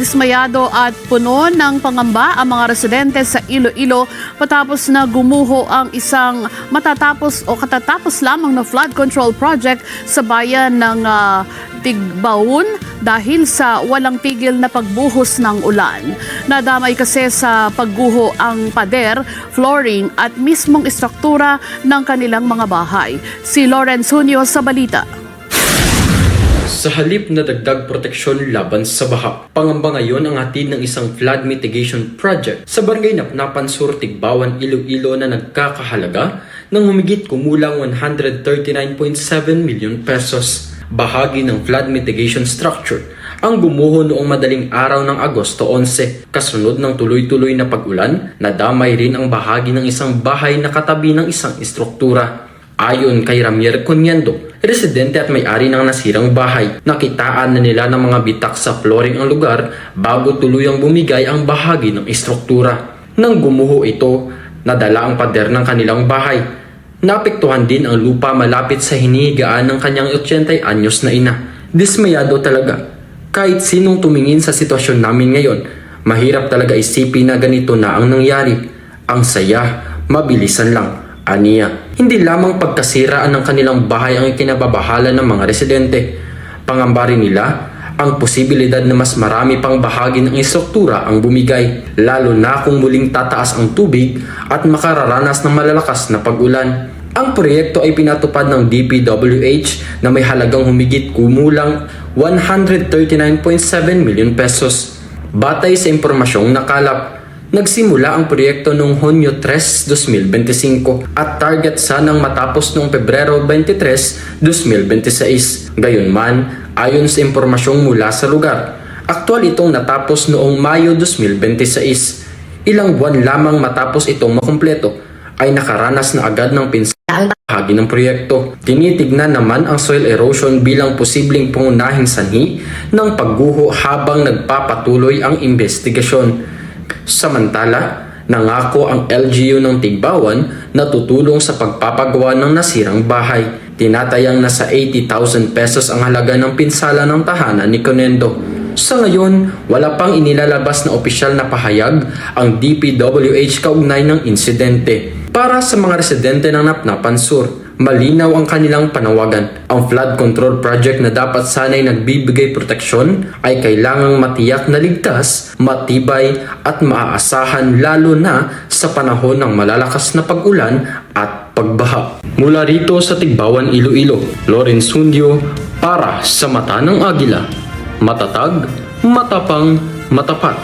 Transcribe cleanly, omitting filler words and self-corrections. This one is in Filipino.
Dismayado at puno ng pangamba ang mga residente sa Iloilo patapos na gumuho ang isang katatapos lamang na flood control project sa bayan ng Tigbaon dahil sa walang tigil na pagbuhos ng ulan. Nadamay kasi sa pagguho ang pader, flooring at mismong istruktura ng kanilang mga bahay. Si Lawrence Junio sa balita. Sa halip na dagdag proteksyon laban sa baha, pangamba ngayon ang hatid ng isang flood mitigation project sa Barangay Napnapan Sur, Tigbawan, Iloilo na nagkakahalaga ng humigit kumulang 139.7 million pesos. Bahagi ng flood mitigation structure ang gumuho noong madaling araw ng Agosto 11. Kasunod ng tuloy-tuloy na pag-ulan, nadamay rin ang bahagi ng isang bahay na katabi ng isang istruktura. Ayon kay Ramier Conyendo, residente at may-ari ng nasirang bahay, nakitaan na nila ng mga bitak sa flooring ang lugar bago tuluyang bumigay ang bahagi ng istruktura. Nang gumuho ito, nadala ang pader ng kanilang bahay. Naapektuhan din ang lupa malapit sa hinihigaan ng kanyang 80 anyos na ina. Dismayado talaga. Kahit sinong tumingin sa sitwasyon namin ngayon, mahirap talaga isipin na ganito na ang nangyari. Ang saya, mabilisan lang. Aniya, hindi lamang pagkasiraan ng kanilang bahay ang ikinababahala ng mga residente. Pangamba rin nila ang posibilidad na mas marami pang bahagi ng istruktura ang bumigay, lalo na kung muling tataas ang tubig at makararanas ng malalakas na pag-ulan. Ang proyekto ay pinatupad ng DPWH na may halagang humigit kumulang 139.7 million pesos. Batay sa impormasyong nakalap, nagsimula ang proyekto noong Hunyo 3, 2025 at target sanang matapos noong Pebrero 23, 2026. Gayunman, ayon sa impormasyong mula sa lugar, aktwal itong natapos noong Mayo 2026. Ilang buwan lamang matapos itong makumpleto, ay nakaranas na agad ng pinsalang bahagi ng proyekto. Tinitignan naman ang soil erosion bilang posibleng pangunahing sanhi ng pagguho habang nagpapatuloy ang investigasyon. Samantala, nangako ang LGU ng Tigbawan na tutulong sa pagpapagawa ng nasirang bahay. Tinatayang nasa 80,000 pesos ang halaga ng pinsala ng tahanan ni Conyendo. Sa ngayon, wala pang inilalabas na opisyal na pahayag ang DPWH kaugnay ng insidente. Para sa mga residente ng Napnapan Sur, malinaw ang kanilang panawagan. Ang flood control project na dapat sanay nagbibigay proteksyon ay kailangang matiyak na ligtas, matibay at maaasahan lalo na sa panahon ng malalakas na pag-ulan at pagbaha. Mula rito sa Tigbawan, Iloilo, Lawrence Junio para sa Mata ng Agila. Matatag, matapang, matapat.